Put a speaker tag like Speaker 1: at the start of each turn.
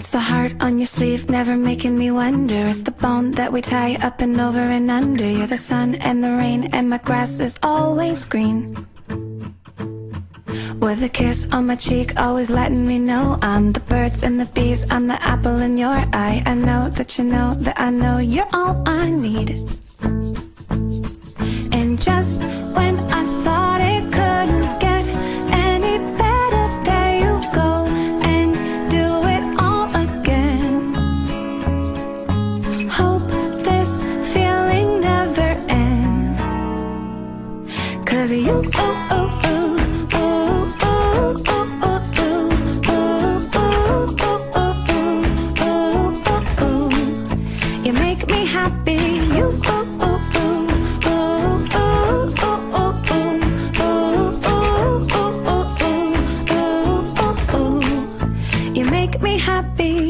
Speaker 1: It's the heart on your sleeve, never making me wonder. It's the bone that we tie up and over and under. You're the sun and the rain, and my grass is always green. With a kiss on my cheek, always letting me know I'm the birds and the bees, I'm the apple in your eye. I know that you know that I know you're all I need. And just when I thought it couldn't get any better, there you go and do it all again. Hope this feeling never ends, 'cause you, ooh, ooh, ooh, you make me happy. You, you make me happy.